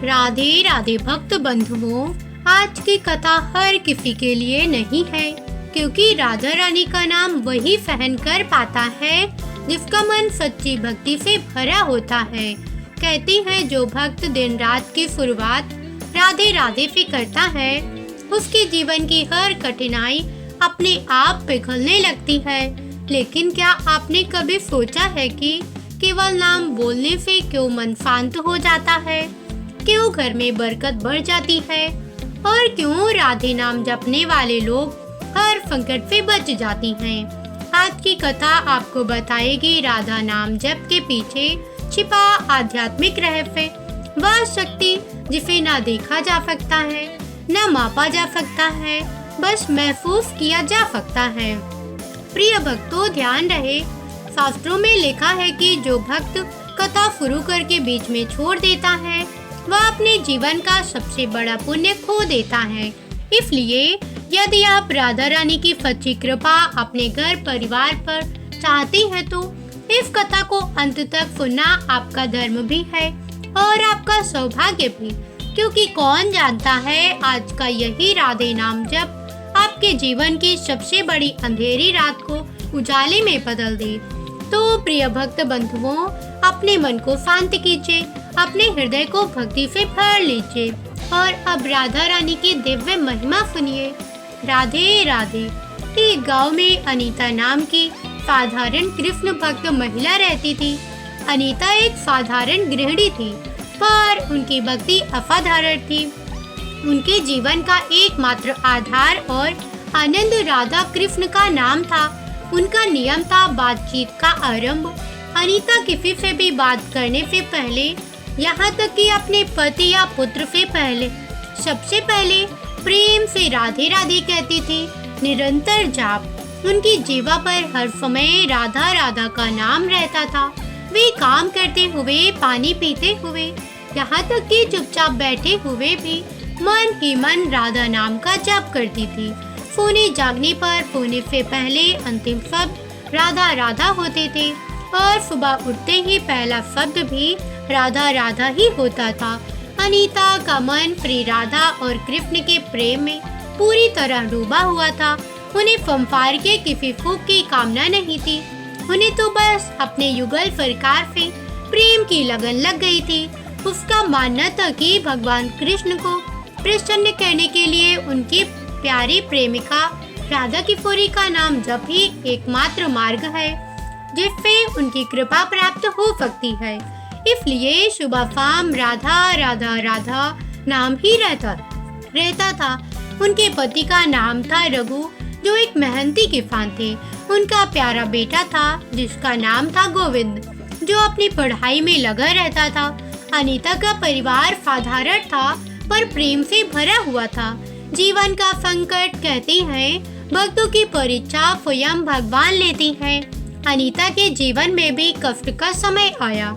राधे राधे भक्त बंधुओं, आज की कथा हर किसी के लिए नहीं है, क्योंकि राधा रानी का नाम वही सहन कर पाता है जिसका मन सच्ची भक्ति से भरा होता है। कहती है जो भक्त दिन रात की शुरुआत राधे राधे से करता है, उसके जीवन की हर कठिनाई अपने आप पिघलने लगती है। लेकिन क्या आपने कभी सोचा है कि केवल नाम बोलने से क्यों मन शांत हो जाता है, क्यों घर में बरकत बढ़ जाती है और क्यों राधे नाम जपने वाले लोग हर संकट से बच जाती हैं। आज की कथा आपको बताएगी राधा नाम जप के पीछे छिपा आध्यात्मिक रहस्य, वह शक्ति जिसे ना देखा जा सकता है, ना मापा जा सकता है, बस महसूस किया जा सकता है। प्रिय भक्तों, ध्यान रहे, शास्त्रों में लिखा है कि जो भक्त कथा शुरू करके बीच में छोड़ देता है वह अपने जीवन का सबसे बड़ा पुण्य खो देता है। इसलिए यदि आप राधा रानी की सच्ची कृपा अपने घर परिवार पर चाहते हैं तो इस कथा को अंत तक सुनना आपका धर्म भी है और आपका सौभाग्य भी, क्योंकि कौन जानता है आज का यही राधे नाम जप आपके जीवन की सबसे बड़ी अंधेरी रात को उजाले में बदल दे। तो प्रिय भक्त बंधुओं, अपने मन को शांत कीजिए, अपने हृदय को भक्ति से भर लीजिए और अब राधा रानी की दिव्य महिमा सुनिए। राधे राधे। एक गांव में अनीता नाम की साधारण कृष्ण भक्त महिला रहती थी। अनीता एक साधारण गृहिणी थी, पर उनकी भक्ति असाधारण थी। उनके जीवन का एकमात्र आधार और आनंद राधा कृष्ण का नाम था। उनका नियम था बातचीत का आरंभ अनीता किसी से भी बात करने से पहले, यहाँ तक कि अपने पति या पुत्र से पहले, सबसे पहले प्रेम से राधे राधे कहती थी। निरंतर जाप, उनकी जीवा पर हर समय राधा राधा का नाम रहता था। वे काम करते हुए, पानी पीते हुए, यहाँ तक कि चुपचाप बैठे हुए भी मन ही मन राधा नाम का जाप करती थी। सोने जागने पर सोने से पहले अंतिम शब्द राधा राधा होते थे और सुबह उठते ही पहला शब्द भी राधा राधा ही होता था। अनीता का मन श्री राधा और कृष्ण के प्रेम में पूरी तरह डूबा हुआ था। उन्हें संसार के किसी सुख की कामना नहीं थी। उन्हें तो बस अपने युगल सरकार से प्रेम की लगन लग गई थी। उसका मानना था कि भगवान कृष्ण को प्रसन्न करने के लिए उनकी प्यारी प्रेमिका राधा किशोरी का नाम जप ही एकमात्र मार्ग है जिससे उनकी कृपा प्राप्त हो सकती है। इसलिए सुबह शाम राधा राधा राधा नाम ही रहता था। उनके पति का नाम था रघु, जो एक मेहनती किसान थे। उनका प्यारा बेटा था जिसका नाम था गोविंद, जो अपनी पढ़ाई में लगा रहता था। अनीता का परिवार साधारण था पर प्रेम से भरा हुआ था। जीवन का संकट, कहती हैं, भक्तों की परीक्षा स्वयं भगवान लेती है। अनीता के जीवन में भी कष्ट का समय आया।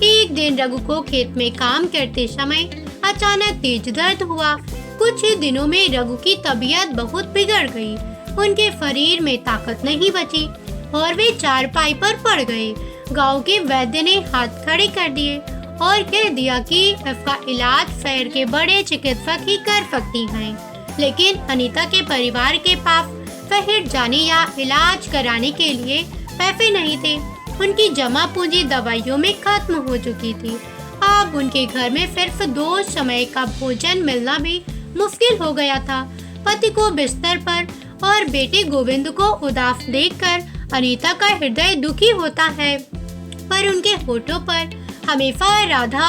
एक दिन रघु को खेत में काम करते समय अचानक तेज दर्द हुआ। कुछ ही दिनों में रघु की तबीयत बहुत बिगड़ गई। उनके शरीर में ताकत नहीं बची और वे चारपाई पर पड़ गए। गांव के वैद्य ने हाथ खड़े कर दिए और कह दिया कि इसका इलाज शहर के बड़े चिकित्सक ही कर सकती हैं। लेकिन अनीता के परिवार के पास शहर जाने या इलाज कराने के लिए पैसे नहीं थे। उनकी जमा पूंजी दवाइयों में खत्म हो चुकी थी। अब उनके घर में सिर्फ 2 समय का भोजन मिलना भी मुश्किल हो गया था। पति को बिस्तर पर और बेटे गोविंद को उदास देखकर अनीता का हृदय दुखी होता है, पर उनके होठों पर हमेशा राधा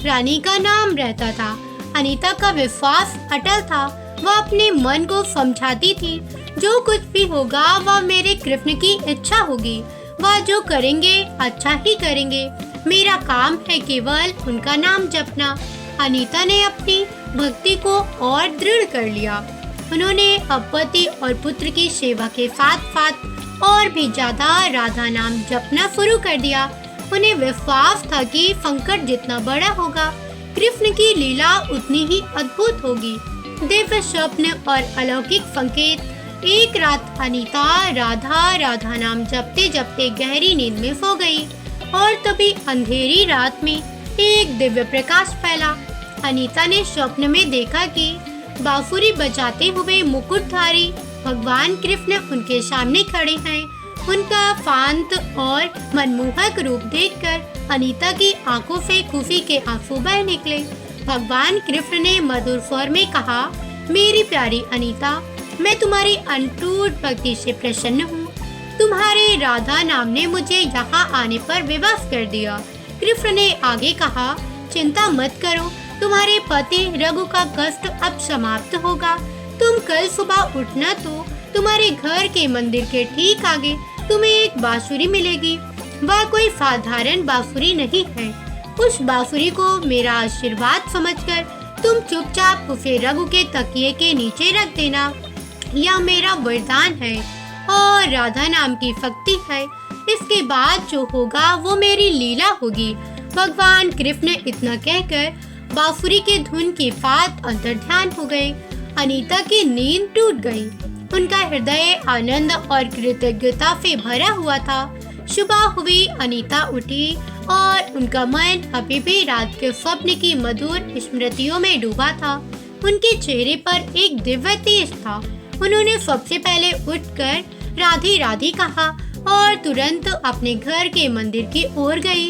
रानी का नाम रहता था। अनीता का विश्वास अटल था। वह अपने मन को समझाती थी, जो कुछ भी होगा वह मेरे कृष्ण की इच्छा होगी। वह जो करेंगे अच्छा ही करेंगे। मेरा काम है केवल उनका नाम जपना। अनीता ने अपनी भक्ति को और दृढ़ कर लिया। उन्होंने अब पति और पुत्र की सेवा के साथ साथ और भी ज्यादा राधा नाम जपना शुरू कर दिया। उन्हें विश्वास था कि संकट जितना बड़ा होगा, कृष्ण की लीला उतनी ही अद्भुत होगी। दिव्य स्वप्न और अलौकिक संकेत। एक रात अनीता राधा राधा नाम जपते जपते गहरी नींद में सो गई और तभी अंधेरी रात में एक दिव्य प्रकाश फैला। अनीता ने स्वप्न में देखा कि बांसुरी बजाते हुए मुकुटधारी भगवान कृष्ण उनके सामने खड़े हैं। उनका शांत और मनमोहक रूप देखकर अनीता की आंखों से खुशी के आंसू बह निकले। भगवान कृष्ण ने मधुर स्वर में कहा, मेरी प्यारी अनीता, मैं तुम्हारी अटूट भक्ति से प्रसन्न हूँ। तुम्हारे राधा नाम ने मुझे यहाँ आने पर विवश कर दिया। कृष्ण ने आगे कहा, चिंता मत करो, तुम्हारे पति रघु का कष्ट अब समाप्त होगा। तुम कल सुबह उठना तो तुम्हारे घर के मंदिर के ठीक आगे तुम्हें एक बांसुरी मिलेगी। वह कोई साधारण बांसुरी नहीं है। उस बांसुरी को मेरा आशीर्वाद समझकर तुम चुपचाप उसे रघु के तकिए के नीचे रख देना। यह मेरा वरदान है और राधा नाम की शक्ति है। इसके बाद जो होगा वो मेरी लीला होगी। भगवान कृष्ण इतना कहकर बांसुरी के धुन के साथ अंतर्ध्यान हो गए। अनीता की नींद टूट गई। उनका हृदय आनंद और कृतज्ञता से भरा हुआ था। सुबह हुई, अनीता उठी और उनका मन अभी भी रात के स्वप्न की मधुर स्मृतियों में डूबा था। उनके चेहरे पर एक दिव्य तेज था। उन्होंने सबसे पहले उठकर राधे राधे कहा और तुरंत अपने घर के मंदिर की ओर गई।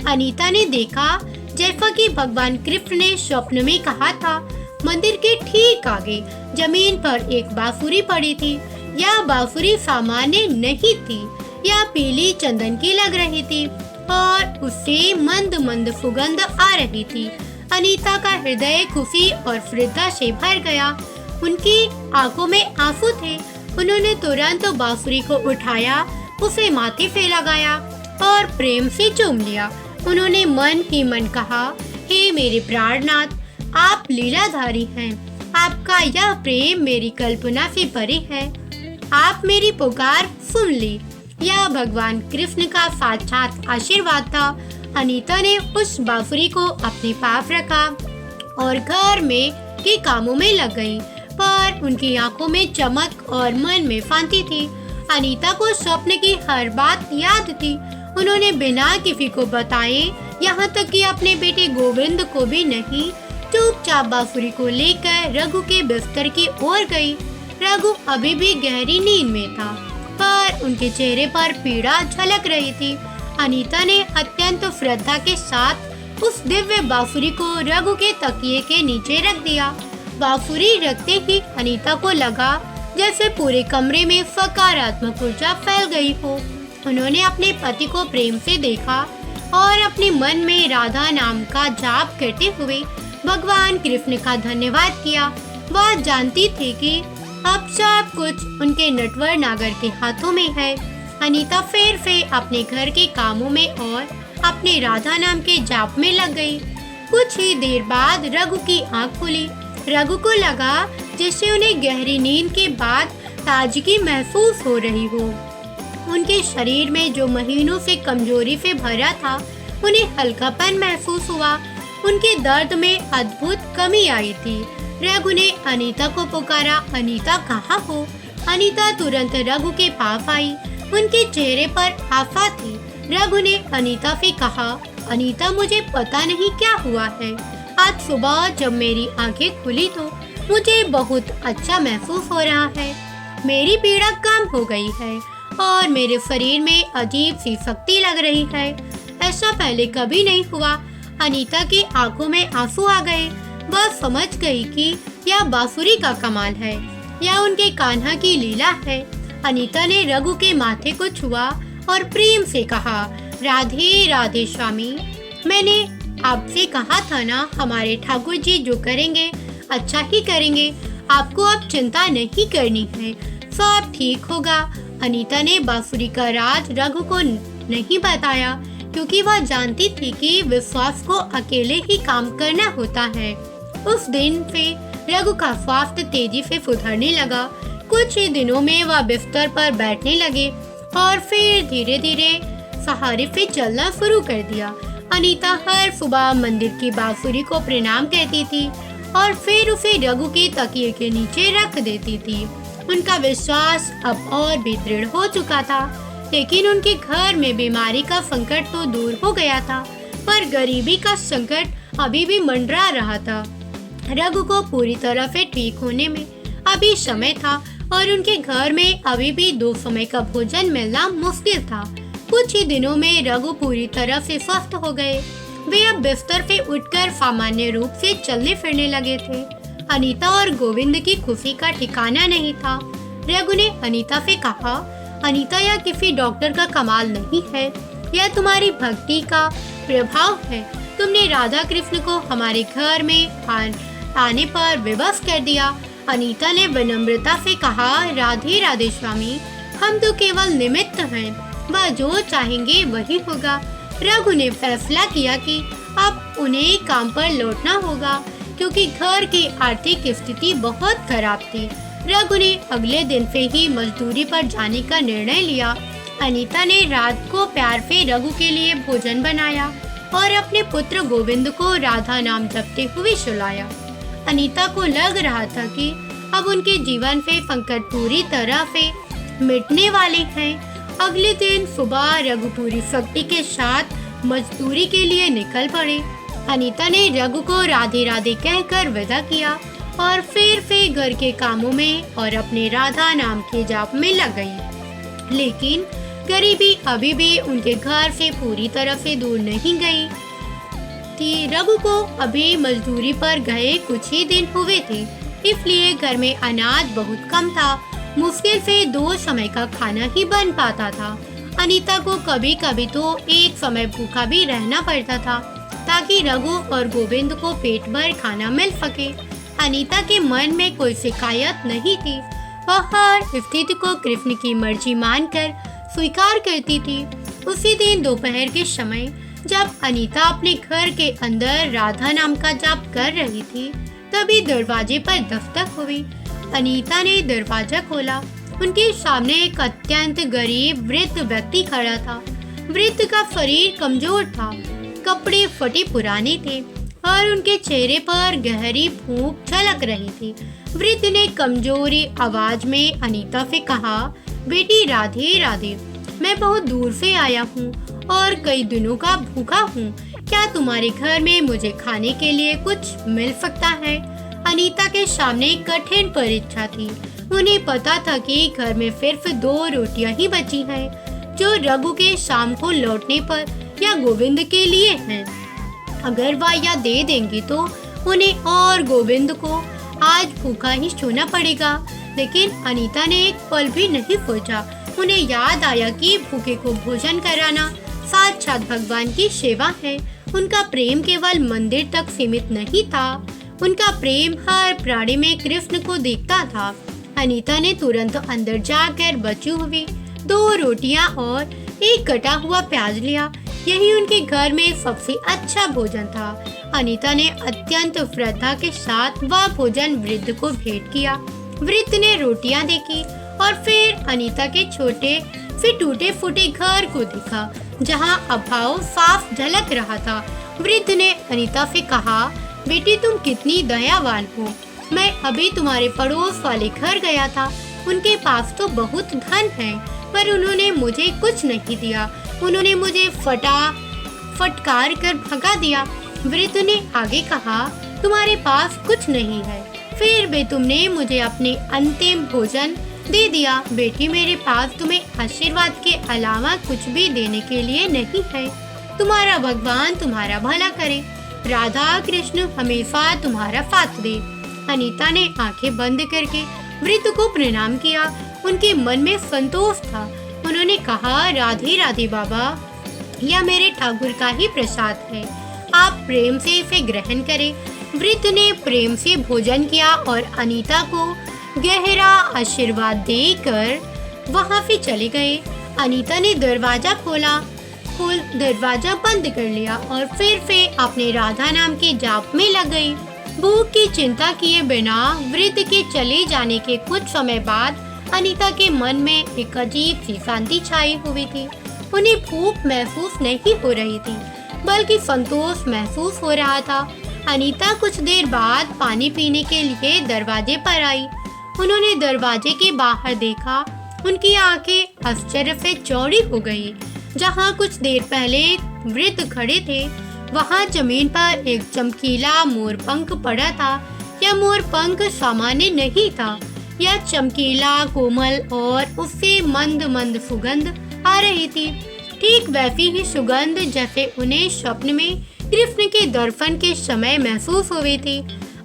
अनीता ने देखा जैसा कि भगवान कृष्ण ने स्वप्न में कहा था। मंदिर के ठीक आगे जमीन पर एक बांसुरी पड़ी थी। यह बांसुरी सामान्य नहीं थी, यह पीली चंदन की लग रही थी और उससे मंद मंद सुगंध आ रही थी। अनीता का हृदय खुशी और श्रद्धा से भर गया। उनकी आंखों में आंसू थे। उन्होंने तुरंत बांसुरी को उठाया, उसे माथे पे लगाया और प्रेम से चूम लिया। उन्होंने मन ही मन कहा, हे मेरे प्राणनाथ, आप लीलाधारी हैं। आपका यह प्रेम मेरी कल्पना से परे है। आप मेरी पुकार सुन ली। यह भगवान कृष्ण का साक्षात आशीर्वाद था। अनीता ने उस बांसुरी को अपने पास रखा और घर में के कामों में लग गई, पर उनकी आंखों में चमक और मन में शांति थी। अनीता को स्वप्न की हर बात याद थी। उन्होंने बिना किसी को बताए, यहाँ तक कि अपने बेटे गोविंद को भी नहीं, चुपचाप बांसुरी को लेकर रघु के बिस्तर की ओर गई। रघु अभी भी गहरी नींद में था, पर उनके चेहरे पर पीड़ा झलक रही थी। अनीता ने अत्यंत श्रद्धा के साथ उस दिव्य बांसुरी को रघु के तकिए के नीचे रख दिया। बांसुरी रखते ही अनीता को लगा जैसे पूरे कमरे में सकारात्मक ऊर्जा फैल गई हो। उन्होंने अपने पति को प्रेम से देखा और अपने मन में राधा नाम का जाप करते हुए भगवान कृष्ण का धन्यवाद किया। वह जानती थी कि अब सब कुछ उनके नटवर नागर के हाथों में है। अनीता फिर से अपने घर के कामों में और अपने राधा नाम के जाप में लग गई। कुछ ही देर बाद रघु की आंख खुली। रघु को लगा जैसे उन्हें गहरी नींद के बाद ताजगी महसूस हो रही हो। उनके शरीर में जो महीनों से कमजोरी से भरा था, उन्हें हल्कापन महसूस हुआ। उनके दर्द में अद्भुत कमी आई थी। रघु ने अनीता को पुकारा, अनीता कहाँ हो? अनीता तुरंत रघु के पास आई। उनके चेहरे पर आशा थी। रघु ने अनीता से कहा, अनीता, मुझे पता नहीं क्या हुआ है। आज सुबह जब मेरी आंखें खुली तो मुझे बहुत अच्छा महसूस हो रहा है। मेरी पीड़ा कम हो गई है और मेरे शरीर में अजीब सी शक्ति लग रही है। ऐसा पहले कभी नहीं हुआ। अनीता की आंखों में आंसू आ गए। वह समझ गई कि यह बांसुरी का कमाल है, यह उनके कान्हा की लीला है। अनीता ने रघु के माथे को छुआ और प्रेम से कहा, राधे राधे स्वामी, मैंने आपसे कहा था ना, हमारे ठाकुर जी जो करेंगे अच्छा ही करेंगे। आपको अब चिंता नहीं करनी है, सब ठीक होगा। अनीता ने बांसुरी का राज रघु को नहीं बताया, क्योंकि वह जानती थी कि विश्वास को अकेले ही काम करना होता है। उस दिन से रघु का स्वास्थ्य तेजी से सुधरने लगा। कुछ ही दिनों में वह बिस्तर पर बैठने लगे और फिर धीरे धीरे सहारे से चलना शुरू कर दिया। अनीता हर सुबह मंदिर की बांसुरी को प्रणाम कहती थी और फिर उसे रघु के तकिए के नीचे रख देती थी। उनका विश्वास अब और भी दृढ़ हो चुका था। लेकिन उनके घर में बीमारी का संकट तो दूर हो गया था, पर गरीबी का संकट अभी भी मंडरा रहा था। रघु को पूरी तरह से ठीक होने में अभी समय था और उनके घर में अभी भी 2 समय का भोजन मिलना मुश्किल था। कुछ ही दिनों में रघु पूरी तरह से स्वस्थ हो गए। वे अब बिस्तर से उठकर सामान्य रूप से चलने फिरने लगे थे। अनीता और गोविंद की खुशी का ठिकाना नहीं था। रघु ने अनीता से कहा, अनीता, यह किसी डॉक्टर का कमाल नहीं है, यह तुम्हारी भक्ति का प्रभाव है। तुमने राधा कृष्ण को हमारे घर में आने पर विवश कर दिया। अनीता ने विनम्रता से कहा, राधे राधे स्वामी, हम तो केवल निमित्त हैं, वह जो चाहेंगे वही होगा। रघु ने फैसला किया कि अब उन्हें काम पर लौटना होगा क्योंकि घर की आर्थिक स्थिति बहुत खराब थी। रघु ने अगले दिन से ही मजदूरी पर जाने का निर्णय लिया। अनीता ने रात को प्यार से रघु के लिए भोजन बनाया और अपने पुत्र गोविंद को राधा नाम जपते हुए सुलाया। अनीता को लग रहा था कि अब उनके जीवन से संकट पूरी तरह से मिटने वाले हैं। अगले दिन सुबह रघु पूरी शक्ति के साथ मजदूरी के लिए निकल पड़े। अनीता ने रघु को राधे राधे कहकर विदा किया और फिर से घर के कामों में और अपने राधा नाम के जाप में लग गई। लेकिन गरीबी अभी भी उनके घर से पूरी तरह से दूर नहीं गई थी। रघु को अभी मजदूरी पर गए कुछ ही दिन हुए थे, इसलिए घर में अनाज बहुत कम था। मुश्किल से 2 समय का खाना ही बन पाता था। अनीता को कभी कभी तो एक समय भूखा भी रहना पड़ता था ताकि रघु और गोविंद को पेट भर खाना मिल सके। अनीता के मन में कोई शिकायत नहीं थी। वह हर स्थिति को कृष्ण की मर्जी मानकर स्वीकार करती थी। उसी दिन दोपहर के समय जब अनीता अपने घर के अंदर राधा नाम का जाप कर रही थी, तभी दरवाजे पर दस्तक हुई। अनीता ने दरवाजा खोला। उनके सामने एक अत्यंत गरीब वृद्ध व्यक्ति खड़ा था। वृद्ध का शरीर कमजोर था, कपड़े फटे पुराने थे और उनके चेहरे पर गहरी भूख झलक रही थी। वृद्ध ने कमजोरी आवाज में अनीता से कहा, बेटी राधे राधे, मैं बहुत दूर से आया हूँ और कई दिनों का भूखा हूँ। क्या तुम्हारे घर में मुझे खाने के लिए कुछ मिल सकता है? अनीता के सामने कठिन परीक्षा थी। उन्हें पता था कि घर में सिर्फ 2 रोटियां ही बची हैं, जो रघु के शाम को लौटने पर या गोविंद के लिए हैं। अगर वह यह दे देंगी तो उन्हें और गोविंद को आज भूखा ही सोना पड़ेगा। लेकिन अनीता ने एक पल भी नहीं सोचा। उन्हें याद आया कि भूखे को भोजन कराना साक्षात भगवान की सेवा है। उनका प्रेम केवल मंदिर तक सीमित नहीं था, उनका प्रेम हर प्राणी में कृष्ण को देखता था। अनीता ने तुरंत अंदर जाकर बची हुई 2 रोटियां और एक कटा हुआ प्याज लिया। यही उनके घर में सबसे अच्छा भोजन था। अनीता ने अत्यंत श्रद्धा के साथ वह भोजन वृद्ध को भेंट किया। वृद्ध ने रोटियां देखी और फिर अनीता के छोटे से टूटे फूटे घर को देखा, जहां अभाव साफ झलक रहा था। वृद्ध ने अनीता से कहा, बेटी तुम कितनी दयावान हो। मैं अभी तुम्हारे पड़ोस वाले घर गया था। उनके पास तो बहुत धन है, पर उन्होंने मुझे कुछ नहीं दिया। उन्होंने मुझे फटकार कर भगा दिया। वृद्ध ने आगे कहा, तुम्हारे पास कुछ नहीं है, फिर भी तुमने मुझे अपने अंतिम भोजन दे दिया। बेटी, मेरे पास तुम्हें आशीर्वाद के अलावा कुछ भी देने के लिए नहीं है। तुम्हारा भगवान तुम्हारा भला करे। राधा कृष्ण हमेशा तुम्हारा साथ दे। अनीता ने आंखें बंद करके वृद्ध को प्रणाम किया। उनके मन में संतोष था। उन्होंने कहा, राधे राधे बाबा, यह मेरे ठाकुर का ही प्रसाद है, आप प्रेम से इसे ग्रहण करें। वृद्ध ने प्रेम से भोजन किया और अनीता को गहरा आशीर्वाद देकर वहां से चले गए। अनीता ने दरवाजा बंद कर लिया और फिर से अपने राधा नाम के जाप में लग गई। भूख की चिंता किए बिना वृद्ध के चले जाने के कुछ समय बाद अनीता के मन में एक अजीब सी शांति छाई हुई थी। उन्हें भूख महसूस नहीं हो रही थी, बल्कि संतोष महसूस हो रहा था। अनीता कुछ देर बाद पानी पीने के लिए दरवाजे पर आई। उन्होंने दरवाजे के बाहर देखा। उनकी आंखें आश्चर्य से चौड़ी हो गई। जहां कुछ देर पहले वृद्ध खड़े थे, वहाँ जमीन पर एक चमकीला मोरपंख पड़ा था। यह मोरपंख सामान्य नहीं था। यह चमकीला, कोमल और उससे मंद मंद सुगंध आ रही थी। ठीक वैसी ही सुगंध जैसे उन्हें स्वप्न में कृष्ण के दर्शन के समय महसूस हुई थी।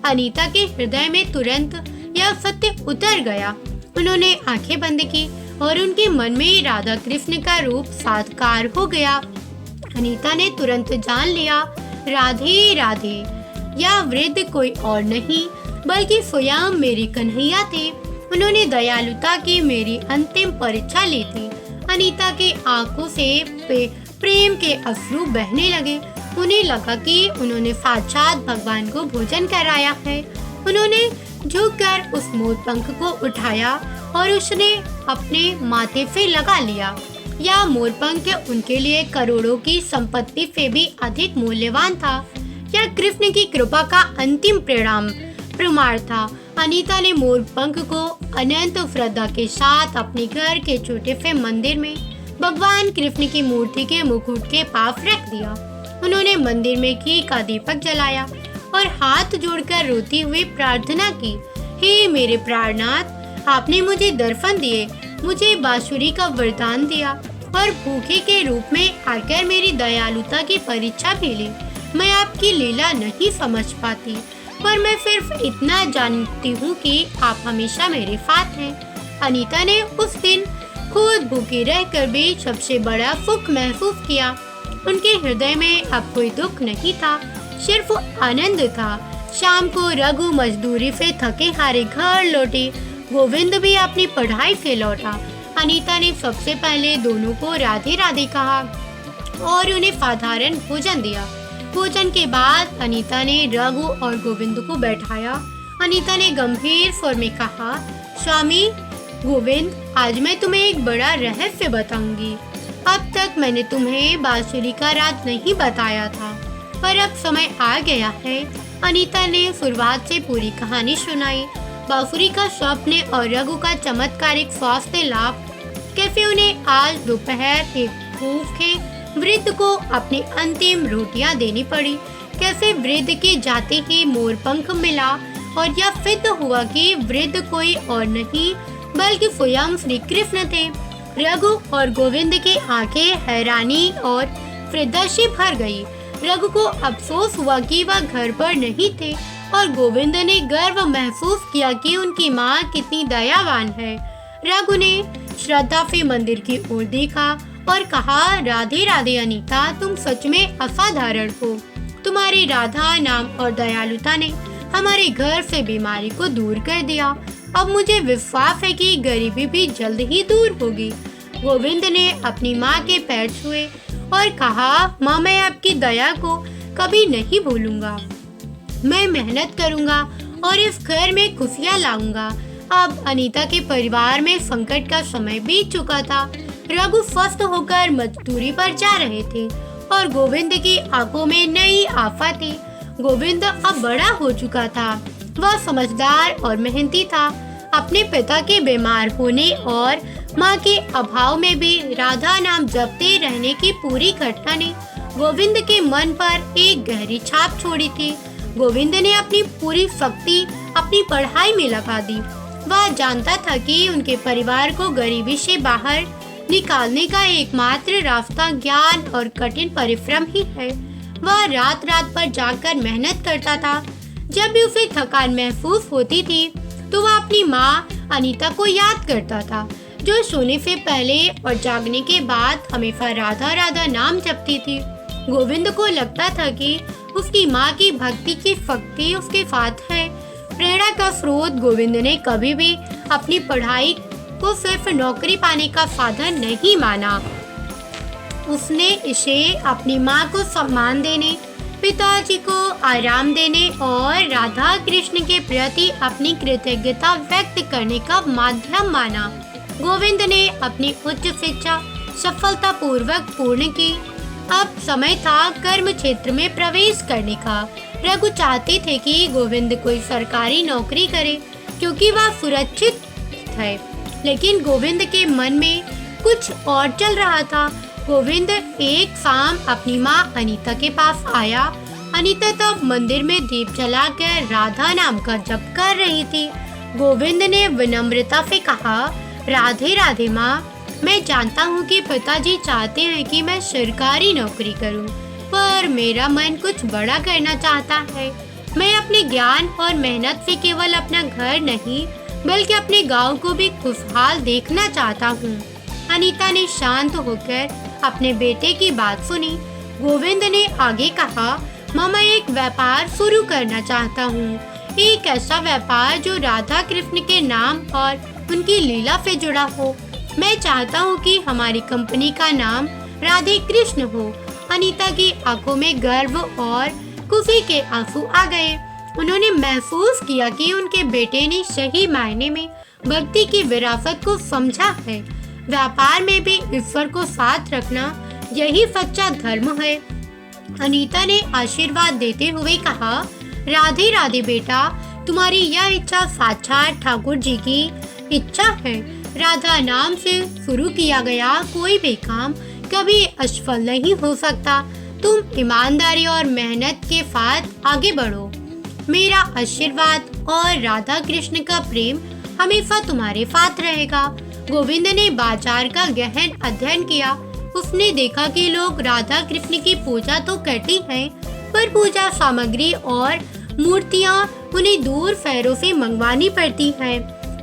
अनीता के हृदय में तुरंत यह सत्य उतर गया। उन्होंने आंखें बंद की और उनके मन में राधा कृष्ण का रूप साकार हो गया। अनीता ने तुरंत जान लिया, राधे राधे, यह वृद्ध कोई और नहीं बल्कि स्वयं मेरी कन्हैया थे। उन्होंने दयालुता की मेरी अंतिम परीक्षा ली थी। अनीता की आंखों से प्रेम के अश्रु बहने लगे। उन्हें लगा कि उन्होंने साक्षात भगवान को भोजन कराया है। उन्होंने झुककर उस मोरपंख को उठाया और उसने अपने माथे से लगा लिया। यह मोरपंख उनके लिए करोड़ों की संपत्ति से भी अधिक मूल्यवान था। यह कृष्ण की कृपा का अंतिम प्रमाण था। अनीता ने मोरपंख को अनंत श्रद्धा के साथ अपने घर के छोटे से मंदिर में भगवान कृष्ण की मूर्ति के मुकुट के पास रख दिया। उन्होंने मंदिर में घी का दीपक जलाया और हाथ जोड़कर रोती हुई प्रार्थना की, हे मेरे प्राणनाथ, आपने मुझे दर्शन दिए, मुझे बांसुरी का वरदान दिया और भूखे के रूप में आकर मेरी दयालुता की परीक्षा भी ली। मैं आपकी लीला नहीं समझ पाती, पर मैं सिर्फ इतना जानती हूँ कि आप हमेशा मेरे साथ हैं। अनीता ने उस दिन खुद भूखी रहकर भी सबसे बड़ा सुख महसूस किया। उनके हृदय में अब कोई दुख नहीं था, सिर्फ आनंद था। शाम को रघु मजदूरी से थके हारे घर लौटे। गोविंद भी अपनी पढ़ाई से लौटा। अनीता ने सबसे पहले दोनों को राधे राधे कहा और उन्हें साधारण भोजन दिया। भोजन के बाद अनीता ने रघु और गोविंद को बैठाया। अनीता ने गंभीर स्वर में कहा, स्वामी गोविंद, आज मैं तुम्हें एक बड़ा रहस्य बताऊंगी। अब तक मैंने तुम्हें बांसुरी का राज नहीं बताया था, पर अब समय आ गया है। अनीता ने शुरुआत से पूरी कहानी सुनाई। बांसुरी का स्वप्न और रघु का चमत्कारिक स्वास्थ्य लाभ, कैसे उन्हें आज दोपहर एक भूखे वृद्ध को अपनी अंतिम रोटियां देनी पड़ी, कैसे वृद्ध के जाते ही मोरपंख मिला और यह सिद्ध हुआ कि वृद्ध कोई और नहीं बल्कि स्वयं श्री कृष्ण थे। रघु और गोविंद की आंखें हैरानी और श्रद्धा से भर गई। रघु को अफसोस हुआ कि वह घर पर नहीं थे और गोविंद ने गर्व महसूस किया कि उनकी माँ कितनी दयावान है। रघु ने श्रद्धा से मंदिर की ओर देखा और कहा, राधे राधे अनीता, तुम सच में असाधारण हो। तुम्हारी राधा नाम और दयालुता ने हमारे घर से बीमारी को दूर कर दिया। अब मुझे विश्वास है कि गरीबी भी जल्द ही दूर होगी। गोविंद ने अपनी माँ के पैर छुए और कहा, माँ, मैं आपकी दया को कभी नहीं भूलूंगा। मैं मेहनत करूंगा और इस घर में खुशियाँ लाऊंगा। अब अनीता के परिवार में संकट का समय बीत चुका था। रघु स्वस्थ होकर मजदूरी पर जा रहे थे और गोविंद की आंखों में नई आफा थी। गोविंद अब बड़ा हो चुका था। वह समझदार और मेहनती था। अपने पिता के बीमार होने और माँ के अभाव में भी राधा नाम जपते रहने की पूरी घटना ने गोविंद के मन पर एक गहरी छाप छोड़ी थी। गोविंद ने अपनी पूरी शक्ति अपनी पढ़ाई में लगा दी। वह जानता था कि उनके परिवार को गरीबी से बाहर निकालने का एकमात्र रास्ता ज्ञान और कठिन परिश्रम ही है। वह रात रात पर जाकर मेहनत करता था। जब भी उसे थकान महसूस होती थी तो वह अपनी माँ अनीता को याद करता था, जो सोने से पहले और जागने के बाद हमेशा राधा राधा नाम जपती थी। गोविंद को लगता था कि उसकी माँ की भक्ति की शक्ति उसके साथ है। प्रेरणा का स्रोत गोविंद ने कभी भी अपनी पढ़ाई को सिर्फ नौकरी पाने का साधन नहीं माना। उसने इसे अपनी माँ को सम्मान देने, पिताजी को आराम देने और राधा कृष्ण के प्रति अपनी कृतज्ञता व्यक्त करने का माध्यम माना। गोविंद ने अपनी उच्च शिक्षा सफलतापूर्वक पूर्ण की। अब समय था कर्म क्षेत्र में प्रवेश करने का। रघु चाहते थे कि गोविंद कोई सरकारी नौकरी करे क्योंकि वह सुरक्षित है, लेकिन गोविंद के मन में कुछ और चल रहा था। गोविंद एक शाम अपनी माँ अनीता के पास आया। अनीता तब मंदिर में दीप जलाकर राधा नाम का जप कर रही थी। गोविंद ने विनम्रता से कहा, राधे राधे माँ, मैं जानता हूँ कि पिताजी चाहते हैं कि मैं सरकारी नौकरी करूँ, पर मेरा मन कुछ बड़ा करना चाहता है। मैं अपने ज्ञान और मेहनत से केवल अपना घर नहीं बल्कि अपने गांव को भी खुशहाल देखना चाहता हूँ। अनीता ने शांत होकर अपने बेटे की बात सुनी। गोविंद ने आगे कहा, मामा, एक व्यापार शुरू करना चाहता हूँ, एक ऐसा व्यापार जो राधा कृष्ण के नाम और उनकी लीला से जुड़ा हो। मैं चाहता हूँ कि हमारी कंपनी का नाम राधे कृष्ण हो। अनीता की आंखों में गर्व और खुशी के आंसू आ गए। उन्होंने महसूस किया कि उनके बेटे ने सही मायने में भक्ति की विरासत को समझा है। व्यापार में भी ईश्वर को साथ रखना यही सच्चा धर्म है। अनीता ने आशीर्वाद देते हुए कहा, राधे राधे बेटा, तुम्हारी यह इच्छा साक्षात ठाकुर जी की इच्छा है। राधा नाम से शुरू किया गया कोई भी काम कभी असफल नहीं हो सकता। तुम ईमानदारी और मेहनत के साथ आगे बढ़ो। मेरा आशीर्वाद और राधा कृष्ण का प्रेम हमेशा तुम्हारे साथ रहेगा। गोविंद ने बाजार का गहन अध्ययन किया। उसने देखा कि लोग राधा कृष्ण की पूजा तो करते हैं, पर पूजा सामग्री और मूर्तियाँ उन्हें दूर शहरों से मंगवानी पड़ती हैं।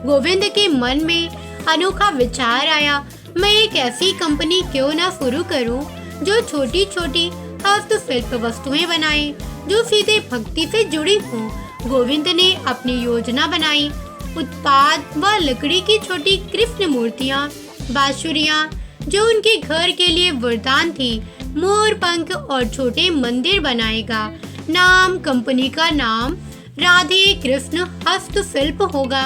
गोविंद के मन में अनोखा विचार आया, मैं एक ऐसी कंपनी क्यों ना शुरू करूं जो छोटी छोटी हस्तशिल्प वस्तुएं बनाए जो सीधे भक्ति से जुड़ी हों। गोविंद ने अपनी योजना बनाई। उत्पाद व लकड़ी की छोटी कृष्ण मूर्तियाँ, बांसुरियाँ जो उनके घर के लिए वरदान थी, मोर पंख और छोटे मंदिर बनाएगा। नाम कंपनी का नाम राधे कृष्ण हस्तशिल्प होगा।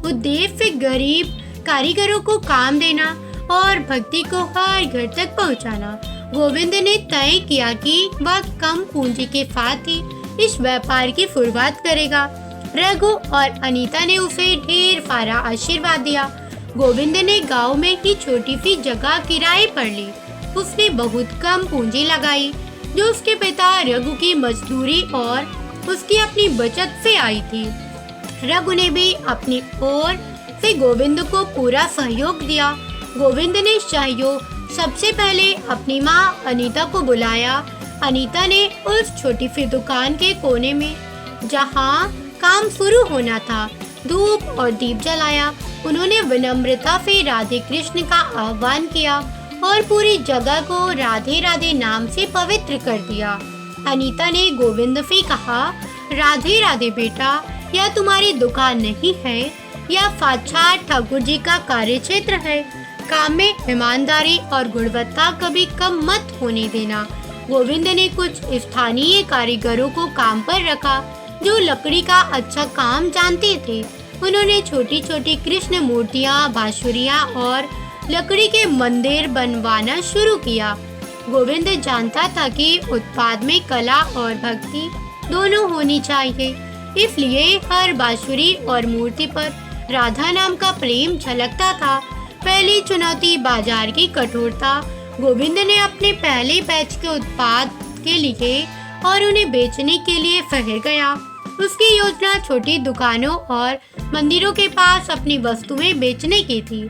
उद्देश्य गरीब कारीगरों को काम देना और भक्ति को हर घर तक पहुंचाना। गोविंद ने तय किया कि वह कम पूंजी के साथ ही इस व्यापार की शुरुआत करेगा। रघु और अनीता ने उसे ढेर सारा आशीर्वाद दिया। गोविंद ने गांव में ही छोटी सी जगह किराए पर ली। उसने बहुत कम पूंजी लगाई जो उसके पिता रघु की मजदूरी और उसकी अपनी बचत से आई थी। रघु ने भी अपनी ओर से गोविंद को पूरा सहयोग दिया। गोविंद ने सहयोग सबसे पहले अपनी माँ अनीता को बुलाया। अनीता ने उस छोटी सी दुकान के कोने में जहाँ काम शुरू होना था धूप और दीप जलाया। उन्होंने विनम्रता से राधे कृष्ण का आह्वान किया और पूरी जगह को राधे राधे नाम से पवित्र कर दिया। अनीता ने गोविंद से कहा, राधे राधे बेटा, यह तुम्हारी दुकान नहीं है, यह साक्षात ठाकुर जी का कार्यक्षेत्र है। काम में ईमानदारी और गुणवत्ता कभी कम मत होने देना। गोविंद ने कुछ स्थानीय कारीगरों को काम पर रखा जो लकड़ी का अच्छा काम जानते थे। उन्होंने छोटी छोटी कृष्ण मूर्तियाँ, बांसुरियाँ और लकड़ी के मंदिर बनवाना शुरू किया। गोविंद जानता था कि उत्पाद में कला और भक्ति दोनों होनी चाहिए, इसलिए हर बांसुरी और मूर्ति पर राधा नाम का प्रेम झलकता था। पहली चुनौती बाजार की कठोरता। गोविंद ने अपने पहले बैच के उत्पाद के लिए और उन्हें बेचने के लिए शहर गया। उसकी योजना छोटी दुकानों और मंदिरों के पास अपनी वस्तुएं बेचने की थी,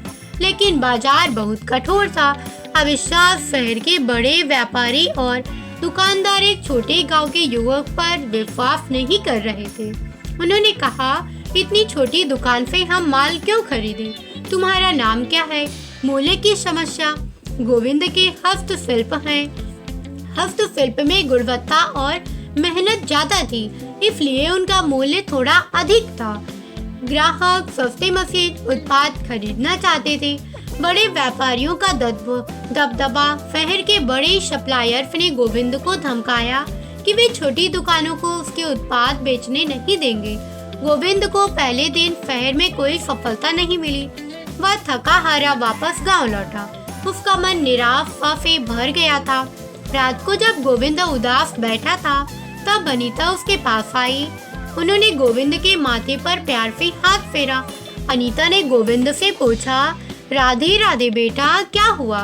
लेकिन बाजार बहुत कठोर था। अविश्वास शहर के बड़े व्यापारी और दुकानदार एक छोटे गांव के युवक पर विश्वास नहीं कर रहे थे। उन्होंने कहा, इतनी छोटी दुकान से हम माल क्यों खरीदें? तुम्हारा नाम क्या है? मूल्य की समस्या। गोविंद के हस्तशिल्प हैं। हस्तशिल्प में गुणवत्ता और मेहनत ज्यादा थी, इसलिए उनका मूल्य थोड़ा अधिक था। ग्राहक सस्ते मशीन उत्पाद खरीदना चाहते थे। बड़े व्यापारियों का दबदबा। शहर के बड़े सप्लायर्स ने गोविंद को धमकाया कि वे छोटी दुकानों को उसके उत्पाद बेचने नहीं देंगे। गोविंद को पहले दिन शहर में कोई सफलता नहीं मिली। वह थका हारा वापस गांव लौटा। उसका मन निराशा से भर गया था। रात को जब गोविंद उदास बैठा था, तब अनीता उसके पास आई। उन्होंने गोविंद के माथे पर प्यार से हाथ फेरा। अनीता ने गोविंद से पूछा, राधे राधे बेटा, क्या हुआ?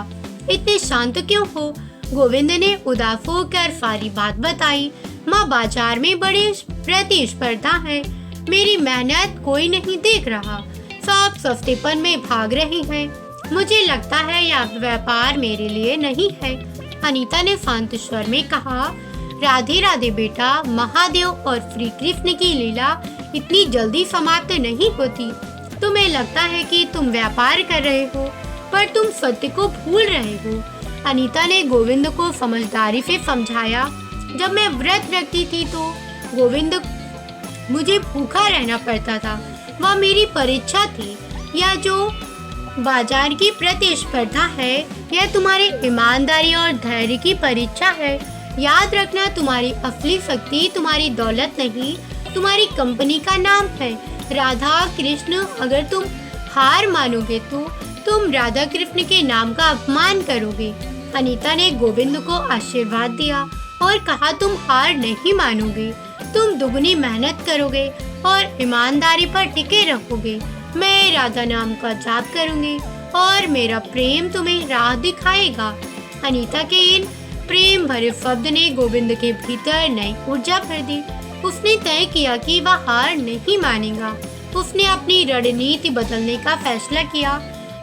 इतने शांत क्यों हो? गोविंद ने उदास होकर सारी बात बताई। माँ, बाजार में बड़ी प्रतिस्पर्धा है। मेरी मेहनत कोई नहीं देख रहा, सब सस्तेपन में भाग रहे हैं। मुझे लगता है यह व्यापार मेरे लिए नहीं है। अनीता ने शांत स्वर में कहा, राधे राधे बेटा, महादेव और श्री कृष्ण की लीला इतनी जल्दी समाप्त नहीं होती। तुम्हें लगता है कि तुम व्यापार कर रहे हो, पर तुम सत्य को भूल रहे हो। अनीता ने गोविंद को समझदारी से समझाया। जब मैं व्रत रखती थी तो गोविंद मुझे भूखा रहना पड़ता था, वह मेरी परीक्षा थी। यह जो बाजार की प्रतिस्पर्धा है, यह तुम्हारी ईमानदारी और धैर्य की परीक्षा है। याद रखना, तुम्हारी असली शक्ति तुम्हारी दौलत नहीं, तुम्हारी कंपनी का नाम है, राधा कृष्ण। अगर तुम हार मानोगे तो तुम राधा कृष्ण के नाम का अपमान करोगे। अनीता ने गोविंद को आशीर्वाद दिया और कहा, तुम हार नहीं मानोगे, तुम दुगनी मेहनत करोगे और ईमानदारी पर टिके रहोगे। मैं राधा नाम का जाप करूंगी और मेरा प्रेम तुम्हें राह दिखाएगा। अनीता के इन प्रेम भरे शब्द ने गोविंद के भीतर नई ऊर्जा भर दी। उसने तय किया कि वह हार नहीं मानेगा। उसने अपनी रणनीति बदलने का फैसला किया।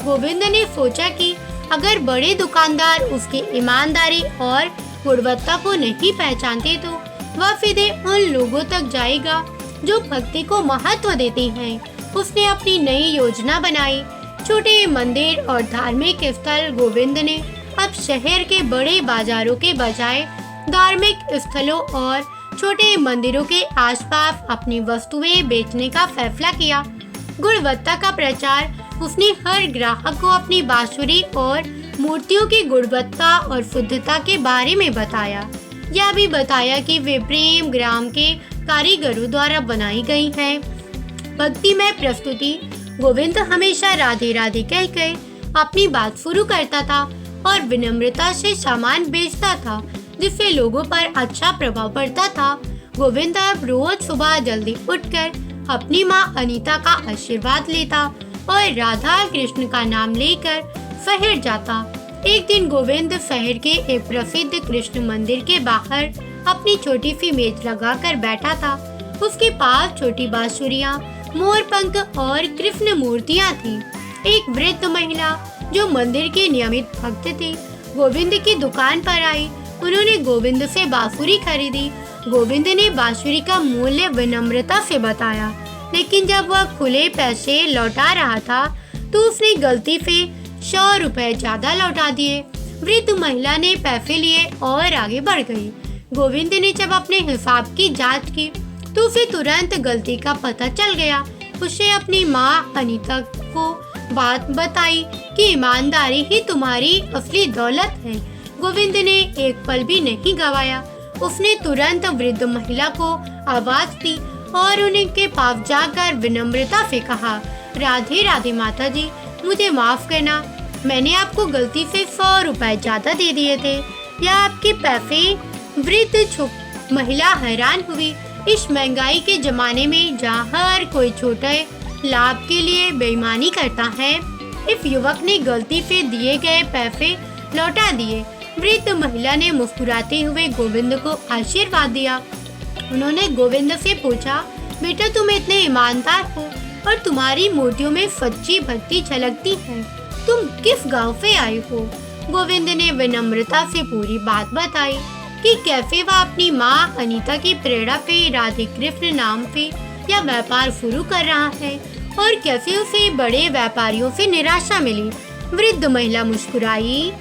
गोविंद ने सोचा कि अगर बड़े दुकानदार उसकी ईमानदारी और गुणवत्ता को नहीं पहचानते तो वह सीधे उन लोगों तक जाएगा जो भक्ति को महत्व देते हैं। उसने अपनी नई योजना बनाई। छोटे मंदिर और धार्मिक स्थल गोविंद ने अब शहर के बड़े बाजारों के बजाय धार्मिक स्थलों और छोटे मंदिरों के आसपास अपनी वस्तुएं बेचने का फैसला किया। गुणवत्ता का प्रचार, उसने हर ग्राहक को अपनी बांसुरी और मूर्तियों की गुणवत्ता और शुद्धता के बारे में बताया। यह भी बताया कि वे प्रेम ग्राम के कारीगरों द्वारा बनाई गई हैं। भक्तिमय प्रस्तुति, गोविंद हमेशा राधे राधे कहकर अपनी बात शुरू करता था और विनम्रता से सामान बेचता था, जिससे लोगों पर अच्छा प्रभाव पड़ता था। गोविंद अब रोज सुबह जल्दी उठकर अपनी माँ अनीता का आशीर्वाद लेता और राधा कृष्ण का नाम लेकर शहर जाता। एक दिन गोविंद शहर के एक प्रसिद्ध कृष्ण मंदिर के बाहर अपनी छोटी सी मेज लगाकर बैठा था। उसके पास छोटी बांसुरियां, मोरपंख और कृष्ण मूर्तियां थीं। एक वृद्ध महिला जो मंदिर के नियमित भक्त थे, गोविंद की दुकान पर आई। उन्होंने गोविंद से बांसुरी खरीदी। गोविंद ने बांसुरी का मूल्य विनम्रता से बताया, लेकिन जब वह खुले पैसे लौटा रहा था तो उसने गलती से 100 रुपए ज्यादा लौटा दिए। वृद्ध महिला ने पैसे लिए और आगे बढ़ गई। गोविंद ने जब अपने हिसाब की जांच की तो उसे तुरंत गलती का पता चल गया। उसे अपनी माँ अनीता को बात बताई कि ईमानदारी ही तुम्हारी असली दौलत है। गोविंद ने एक पल भी नहीं गवाया। उसने तुरंत वृद्ध महिला को आवाज दी और उनके पास जाकर विनम्रता से कहा, राधे राधे माता जी, मुझे माफ करना, मैंने आपको गलती से 100 रुपए ज्यादा दे दिए थे। या आपके पैसे? वृद्ध महिला हैरान हुई। इस महंगाई के जमाने में जहाँ हर कोई छोटे लाभ के लिए बेईमानी करता है, इस युवक ने गलती से दिए गए पैसे लौटा दिए। वृद्ध महिला ने मुस्कुराते हुए गोविंद को आशीर्वाद दिया। उन्होंने गोविंद से पूछा, बेटा तुम इतने ईमानदार हो और तुम्हारी मूर्तियों में सच्ची भक्ति झलकती है, तुम किस गांव से आए हो? गोविंद ने विनम्रता से पूरी बात बताई कि कैसे वह अपनी माँ अनीता की प्रेरणा से राधे कृष्ण नाम से यह व्यापार शुरू कर रहा है और कैसे उसे बड़े व्यापारियों से निराशा मिली। वृद्ध महिला मुस्कुराई।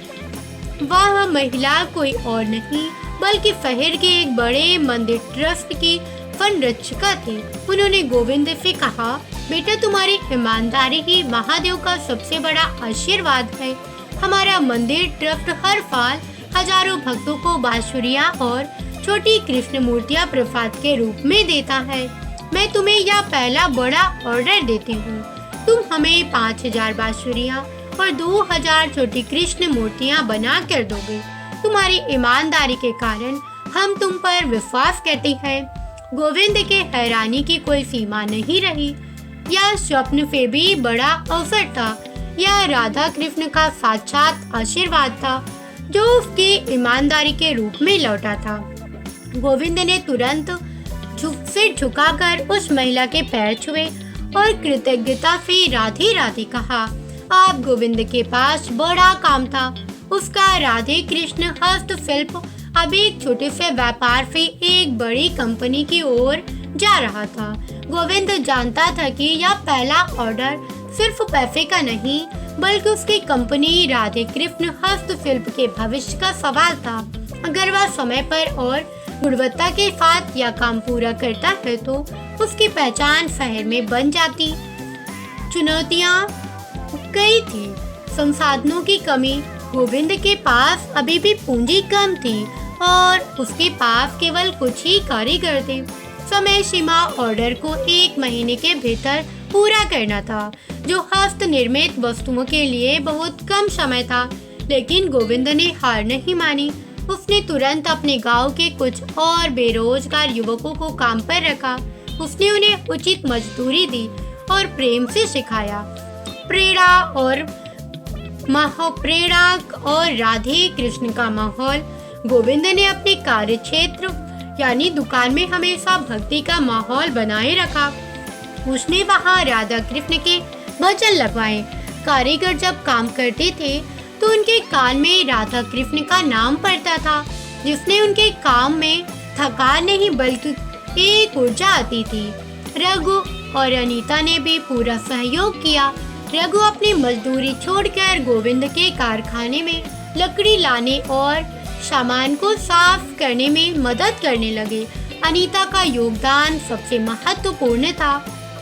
वह महिला कोई और नहीं बल्कि शहर के एक बड़े मंदिर ट्रस्ट की संरक्षिका थी। उन्होंने गोविंद से कहा, बेटा तुम्हारी ईमानदारी ही महादेव का सबसे बड़ा आशीर्वाद है। हमारा मंदिर ट्रस्ट हर साल हजारों भक्तों को बांसुरियां और छोटी कृष्ण मूर्तियां प्रसाद के रूप में देता है। मैं तुम्हें यह पहला बड़ा ऑर्डर देती हूँ। तुम हमें 5000 बांसुरियां और 2000 छोटी कृष्ण मूर्तियां बना कर दोगे। तुम्हारी ईमानदारी के कारण हम तुम पर विश्वास करते हैं। गोविंद के हैरानी की कोई सीमा नहीं रही। यह स्वप्न से भी बड़ा अवसर था। यह राधा कृष्ण का साक्षात आशीर्वाद था जो उसकी ईमानदारी के रूप में लौटा था। गोविंद ने तुरंत सिर झुकाकर उस महिला के पैर छुए और कृतज्ञता से राधे राधे कहा। अब गोविंद के पास बड़ा काम था। उसका राधे कृष्ण हस्तशिल्प अब एक छोटे से व्यापार से एक बड़ी कंपनी की ओर जा रहा था। गोविंद जानता था कि यह पहला ऑर्डर सिर्फ पैसे का नहीं बल्कि उसकी कंपनी राधे कृष्ण हस्तशिल्प के भविष्य का सवाल था। अगर वह समय पर और गुणवत्ता के साथ यह काम पूरा करता है तो उसकी पहचान शहर में बन जाती। चुनौतियां कई थी। संसाधनों की कमी, गोविंद के पास अभी भी पूंजी कम थी और उसके पास केवल कुछ ही कारीगर थे। समय सीमा ऑर्डर को 1 महीने के भीतर पूरा करना था, जो हस्त निर्मित वस्तुओं के लिए बहुत कम समय था। लेकिन गोविंद ने हार नहीं मानी। उसने तुरंत अपने गांव के कुछ और बेरोजगार युवकों को काम पर रखा। उसने उन्हें उचित मजदूरी दी और प्रेम से सिखाया। प्रेरणा और राधे कृष्ण का माहौल। गोविंद ने अपने कार्य क्षेत्र यानी दुकान में हमेशा भक्ति का माहौल बनाए रखा। उसने वहाँ राधा कृष्ण के भजन लगवाए। कारीगर जब काम करते थे तो उनके कान में राधा कृष्ण का नाम पड़ता था, जिसने उनके काम में थकान नहीं बल्कि एक ऊर्जा आती थी। रघु और अनीता ने भी पूरा सहयोग किया। रघु अपनी मजदूरी छोड़कर गोविंद के कारखाने में लकड़ी लाने और सामान को साफ करने में मदद करने लगे। अनीता का योगदान सबसे महत्वपूर्ण था।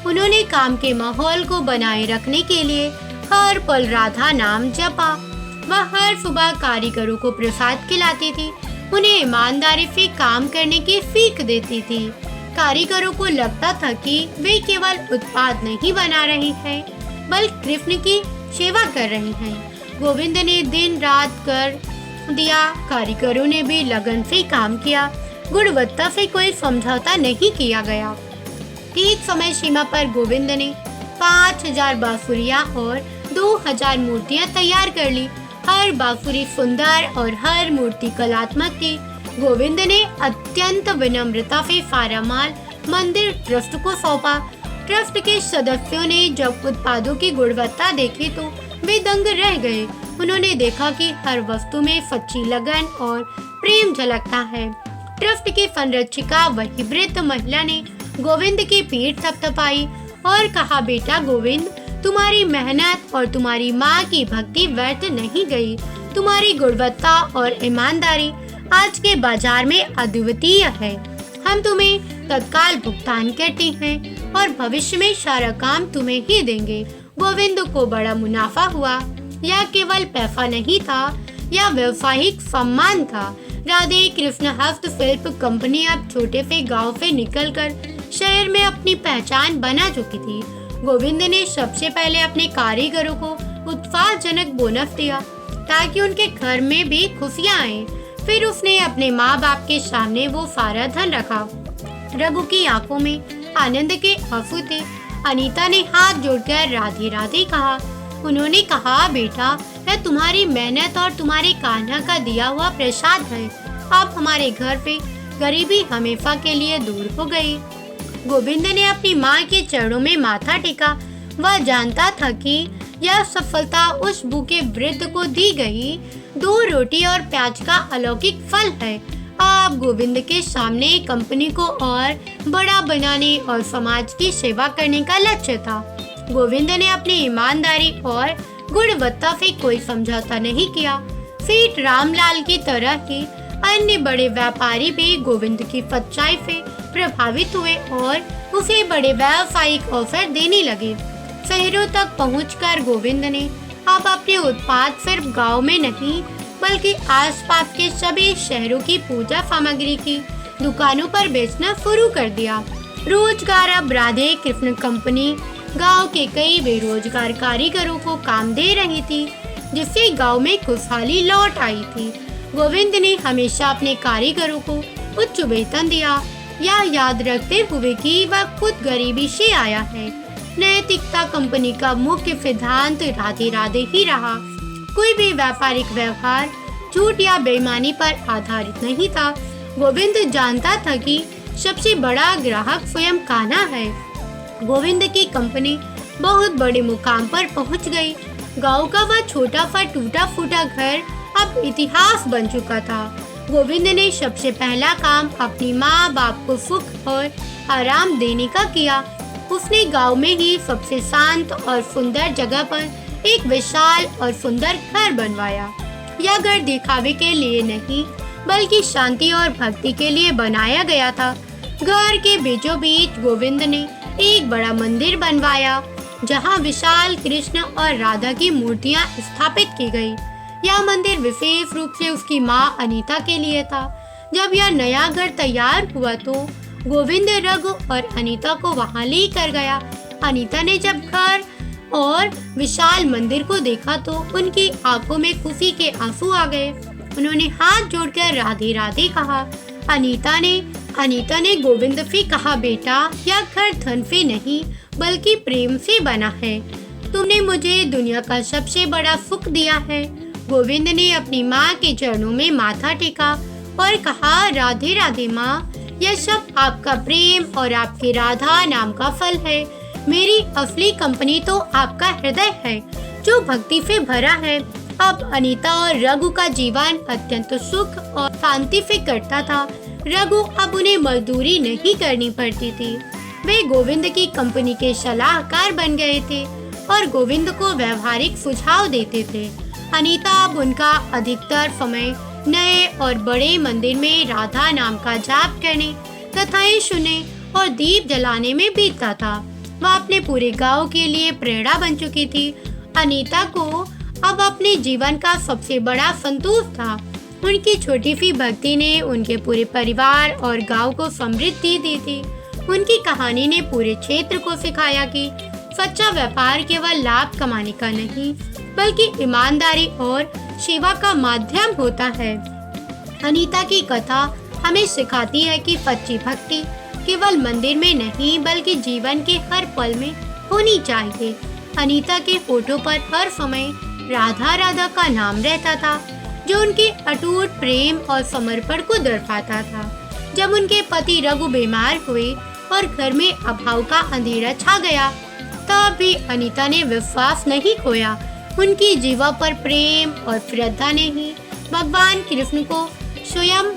उन्होंने काम के माहौल को बनाए रखने के लिए हर पल राधा नाम जपा। वह हर सुबह कारीगरों को प्रसाद खिलाती थी, उन्हें ईमानदारी से काम करने की सीख देती थी। कारीगरों को लगता था कि वे केवल उत्पाद नहीं बना रही हैं, बल्कि कृष्ण की सेवा कर रही हैं। गोविंद ने दिन रात कर दिया। कारीगरों ने भी लगन से काम किया। गुणवत्ता से कोई समझौता नहीं किया गया। ठीक समय सीमा पर गोविंद ने 5000 बांसुरियां और 2000 मूर्तियां तैयार कर ली। हर बांसुरी सुंदर और हर मूर्ति कलात्मक थी। गोविंद ने अत्यंत विनम्रता से सारा माल मंदिर ट्रस्ट को सौंपा। ट्रस्ट के सदस्यों ने जब उत्पादों की गुणवत्ता देखी तो वे दंग रह गए। उन्होंने देखा कि हर वस्तु में सच्ची लगन और प्रेम झलकता है। ट्रस्ट की संरक्षिका वही वृद्ध महिला ने गोविंद की पीठ थपथपाई और कहा, बेटा गोविंद, तुम्हारी मेहनत और तुम्हारी माँ की भक्ति व्यर्थ नहीं गई। तुम्हारी गुणवत्ता और ईमानदारी आज के बाजार में अद्वितीय है। हम तुम्हें तत्काल भुगतान करते हैं और भविष्य में सारा काम तुम्हें ही देंगे। गोविंद को बड़ा मुनाफा हुआ। यह केवल पैसा नहीं था, यह व्यवसायिक सम्मान था। राधे कृष्ण हस्तशिल्प कंपनी अब छोटे से गांव से निकलकर शहर में अपनी पहचान बना चुकी थी। गोविंद ने सबसे पहले अपने कारीगरों को उत्साहजनक बोनस दिया ताकि उनके घर में भी खुशियां आए। फिर उसने अपने माँ बाप के सामने वो सारा धन रखा। रघु की आंखों में आनंद के आंसू थे। अनीता ने हाथ जोड़कर राधे राधे कहा। उन्होंने कहा, बेटा, यह तुम्हारी मेहनत और तुम्हारे कान्हा का दिया हुआ प्रसाद है। अब हमारे घर पे गरीबी हमेशा के लिए दूर हो गई। गोविंद ने अपनी माँ के चरणों में माथा टेका। वह जानता था कि यह सफलता उस भूखे वृद्ध को दी गई 2 रोटी और प्याज का अलौकिक फल है। अब गोविंद के सामने कंपनी को और बड़ा बनाने और समाज की सेवा करने का लक्ष्य था। गोविंद ने अपनी ईमानदारी और गुणवत्ता से कोई समझौता नहीं किया। सेठ रामलाल की तरह ही अन्य बड़े व्यापारी भी गोविंद की सच्चाई से प्रभावित हुए और उसे बड़े व्यावसायिक अवसर देने लगे। शहरों तक पहुंचकर गोविंद ने अब अपने उत्पाद सिर्फ गांव में नहीं बल्कि आसपास के सभी शहरों की पूजा सामग्री की दुकानों पर बेचना शुरू कर दिया। रोजगार अब राधे कृष्ण कंपनी गांव के कई बेरोजगार कारीगरों को काम दे रही थी, जिससे गांव में खुशहाली लौट आई थी। गोविंद ने हमेशा अपने कारीगरों को उच्च वेतन दिया, यह याद रखते हुए कि वह खुद गरीबी से आया है। नैतिकता कंपनी का मुख्य सिद्धांत राधे राधे ही रहा। कोई भी व्यापारिक व्यवहार झूठ या बेईमानी पर आधारित नहीं था। गोविंद जानता था कि सबसे बड़ा ग्राहक स्वयं कान्हा है। गोविंद की कंपनी बहुत बड़े मुकाम पर पहुंच गई। गांव का वह छोटा सा टूटा फूटा घर अब इतिहास बन चुका था। गोविंद ने सबसे पहला काम अपनी माँ बाप को सुख और आराम देने का किया। उसने गांव में ही सबसे शांत और सुंदर जगह पर एक विशाल और सुंदर घर बनवाया। यह घर दिखावे के लिए नहीं बल्कि शांति और भक्ति के लिए बनाया गया था। घर के बीचों बीच गोविंद ने एक बड़ा मंदिर बनवाया जहां विशाल कृष्ण और राधा की मूर्तियां स्थापित की गई। यह मंदिर विशेष रूप से उसकी मां अनीता के लिए था। जब यह नया घर तैयार हुआ तो गोविंद रघु और अनीता को वहां लेकर गया। अनीता ने जब घर और विशाल मंदिर को देखा तो उनकी आंखों में खुशी के आंसू आ गए। उन्होंने हाथ जोड़कर राधे राधे कहा। अनीता ने गोविंद से कहा, बेटा यह घर धन से नहीं बल्कि प्रेम से बना है। तुमने मुझे दुनिया का सबसे बड़ा सुख दिया है। गोविंद ने अपनी माँ के चरणों में माथा टेका और कहा, राधे राधे माँ, यह सब आपका प्रेम और आपके राधा नाम का फल है। मेरी असली कंपनी तो आपका हृदय है जो भक्ति से भरा है। अब अनीता और रघु का जीवन अत्यंत सुख और शांति से कटता था। रघु अब उन्हें मजदूरी नहीं करनी पड़ती थी। वे गोविंद की कंपनी के सलाहकार बन गए थे और गोविंद को व्यवहारिक सुझाव देते थे। अनीता अब उनका अधिकतर समय नए और बड़े मंदिर में राधा नाम का जाप करने, कथाएं सुनने और दीप जलाने में बीतता था। वह अपने पूरे गांव के लिए प्रेरणा बन चुकी थी। अनीता को अब अपने जीवन का सबसे बड़ा संतोष था। उनकी छोटी सी भक्ति ने उनके पूरे परिवार और गांव को समृद्धि दी थी। उनकी कहानी ने पूरे क्षेत्र को सिखाया कि सच्चा व्यापार केवल लाभ कमाने का नहीं बल्कि ईमानदारी और सेवा का माध्यम होता है। अनीता की कथा हमें सिखाती है कि सच्ची भक्ति केवल मंदिर में नहीं बल्कि जीवन के हर पल में होनी चाहिए। अनीता के फोटो पर हर समय राधा राधा का नाम रहता था जो उनके अटूट प्रेम और समर्पण को दर्शाता था। जब उनके पति रघु बीमार हुए और घर में अभाव का अंधेरा छा गया तब भी अनीता ने विश्वास नहीं खोया। उनकी जीवा पर प्रेम और श्रद्धा ने ही भगवान कृष्ण को स्वयं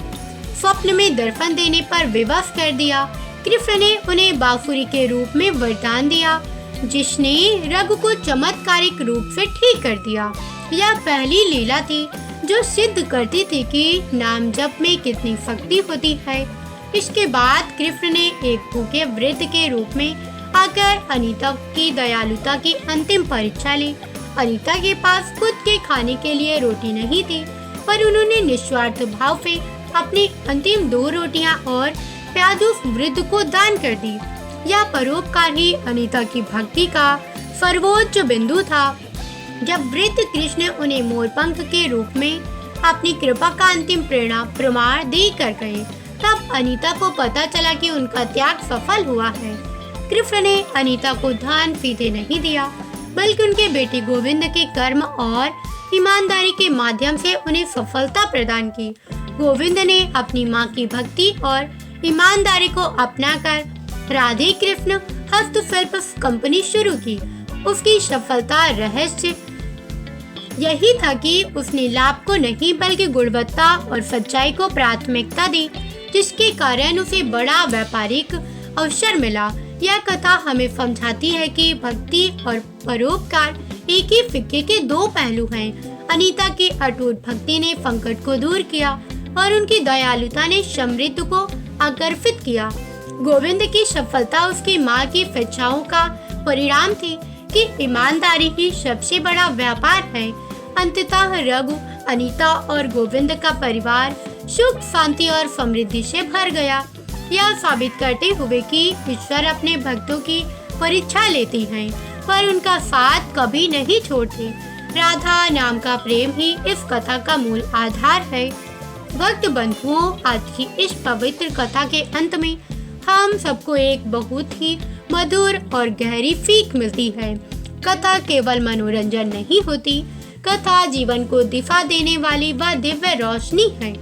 स्वप्न में दर्शन देने पर विवश कर दिया। कृष्ण ने उन्हें बांसुरी के रूप में वरदान दिया जिसने रघु को चमत्कारिक रूप से ठीक कर दिया। यह पहली लीला थी जो सिद्ध करती थी कि नाम जप में कितनी शक्ति होती है। इसके बाद कृष्ण ने एक भूखे वृद्ध के रूप में आकर अनीता की दयालुता की अंतिम परीक्षा ली। अनीता के पास खुद के खाने के लिए रोटी नहीं थी पर उन्होंने निस्वार्थ भाव से अपनी अंतिम 2 रोटियां और प्याज उस वृद्ध को दान कर दी। यह परोपकार ही अनीता की भक्ति का सर्वोच्च बिंदु था। जब वृद्ध कृष्ण उन्हें मोरपंख के रूप में अपनी कृपा का अंतिम प्रेरणा प्रमाण देकर गए तब अनीता को पता चला कि उनका त्याग सफल हुआ है। कृष्ण ने अनीता को धन सीधे नहीं दिया बल्कि उनके बेटे गोविंद के कर्म और ईमानदारी के माध्यम से उन्हें सफलता प्रदान की। गोविंद ने अपनी मां की भक्ति और ईमानदारी को अपनाकर राधे कृष्ण हस्तशिल्प कंपनी शुरू की। उसकी सफलता रहस्य यही था कि उसने लाभ को नहीं बल्कि गुणवत्ता और सच्चाई को प्राथमिकता दी, जिसके कारण उसे बड़ा व्यापारिक अवसर मिला। यह कथा हमें समझाती है कि भक्ति और परोपकार एक ही सिक्के के 2 पहलू हैं। अनीता की अटूट भक्ति ने संकट को दूर किया और उनकी दयालुता ने समृद्धि को आकर्षित किया। गोविंद की सफलता उसकी माँ की इच्छाओं का परिणाम थी कि ईमानदारी ही सबसे बड़ा व्यापार है। अंततः रघु, अनीता और गोविंद का परिवार सुख, शांति और समृद्धि से भर गया। यह साबित करते हुए कि ईश्वर अपने भक्तों की परीक्षा लेते हैं पर उनका साथ कभी नहीं छोड़ते। राधा नाम का प्रेम ही इस कथा का मूल आधार है। भक्त बंधुओं, आज की इस पवित्र कथा के अंत में हम सबको एक बहुत ही मधुर और गहरी सीख मिलती है। कथा केवल मनोरंजन नहीं होती, कथा जीवन को दिशा देने वाली वह दिव्य रोशनी है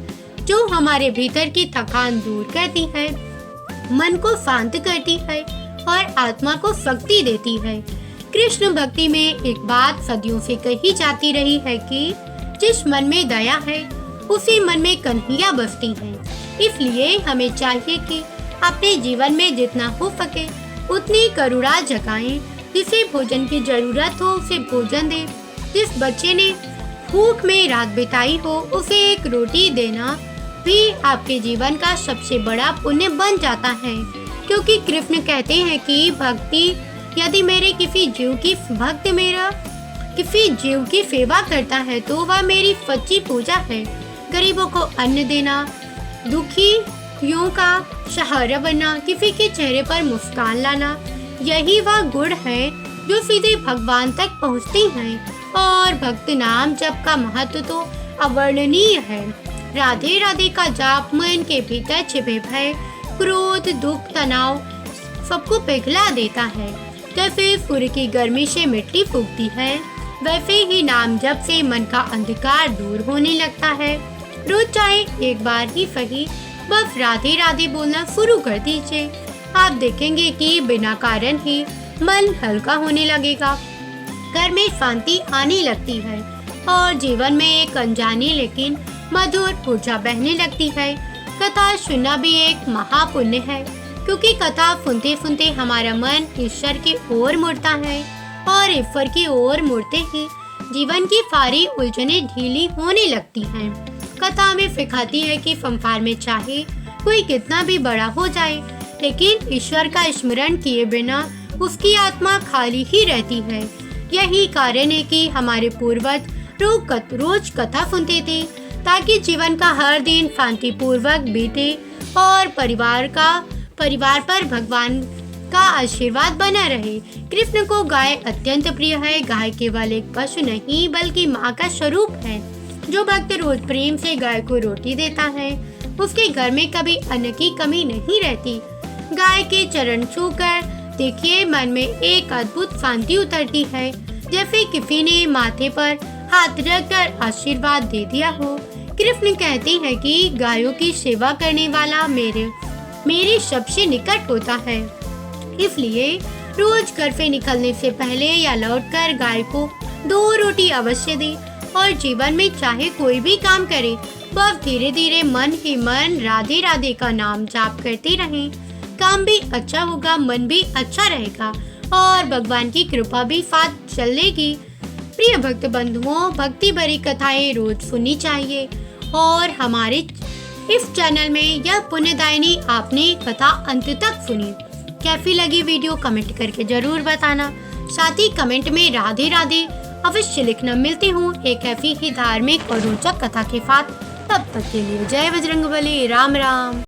जो हमारे भीतर की थकान दूर करती है, मन को शांत करती है और आत्मा को शक्ति देती है। कृष्ण भक्ति में एक बात सदियों से कही जाती रही है कि जिस मन में दया है उसी मन में कन्हैया बसती है। इसलिए हमें चाहिए कि अपने जीवन में जितना हो सके उतनी करुणा जगाएं। जिसे भोजन की जरूरत हो उसे भोजन दे, जिस बच्चे ने भूख में रात बिताई हो उसे एक रोटी देना भी आपके जीवन का सबसे बड़ा पुण्य बन जाता है। क्योंकि कृष्ण कहते हैं कि भक्ति यदि मेरे किसी जीव की सेवा करता है तो वह मेरी सच्ची पूजा है। गरीबों को अन्न देना, दुखियों का सहारा बनना, किसी के चेहरे पर मुस्कान लाना, यही वह गुण है जो सीधे भगवान तक पहुँचते हैं। और भक्त नाम जप का महत्व तो अवर्णनीय है। राधे राधे का जाप मन के भीतर छिपे भय, क्रोध, दुख, तनाव सबको पिघला देता है। जैसे सूर्य की गर्मी से मिट्टी फूकती है, वैसे ही नाम जप से मन का अंधकार दूर होने लगता है। रोज चाहे एक बार ही सही बस राधे राधे बोलना शुरू कर दीजिए। आप देखेंगे कि बिना कारण ही मन हल्का होने लगेगा, घर में शांति आने लगती है और जीवन में एक अनजानी लेकिन मधुर ऊर्जा बहने लगती है। कथा सुनना भी एक महापुण्य है, क्योंकि कथा सुनते सुनते हमारा मन ईश्वर की ओर मुड़ता है और ईश्वर की ओर मुड़ते ही जीवन की सारी उलझनें ढीली होने लगती हैं। कथा हमें सिखाती है कि संसार में चाहे कोई कितना भी बड़ा हो जाए, लेकिन ईश्वर का स्मरण किए बिना उसकी आत्मा खाली ही रहती है। यही कारण है कि हमारे पूर्वज रोज कथा सुनते थे ताकि जीवन का हर दिन शांतिपूर्वक बीते और परिवार पर भगवान का आशीर्वाद बना रहे। कृष्ण को गाय अत्यंत प्रिय है। गाय केवल एक पशु नहीं बल्कि माँ का स्वरूप है। जो भक्त रोज प्रेम से गाय को रोटी देता है उसके घर में कभी अन्न की कमी नहीं रहती। गाय के चरण छूकर देखिए, मन में एक अद्भुत शांति उतरती है, जैसे किसी ने माथे पर हाथ रखकर आशीर्वाद दे दिया हो। कृष्ण कहते हैं कि गायों की सेवा करने वाला मेरे सबसे निकट होता है। इसलिए रोज घर से निकलने से पहले या लौटकर गाय को 2 रोटी अवश्य दे और जीवन में चाहे कोई भी काम करे बस धीरे धीरे मन ही मन राधे राधे का नाम जाप करते रहें। काम भी अच्छा होगा, मन भी अच्छा रहेगा और भगवान की कृपा भी साथ चलेगी। प्रिय भक्त बंधुओं, भक्ति भरी कथाएं रोज सुननी चाहिए और हमारे इस चैनल में यह पुण्यदायिनी आपने कथा अंत तक सुनी। कैसी लगी वीडियो कमेंट करके जरूर बताना। साथ ही कमेंट में राधे राधे अवश्य लिखना। मिलती हूँ एक ऐसी ही धार्मिक और रोचक कथा के साथ। तब तक के लिए जय बजरंगबली, राम राम।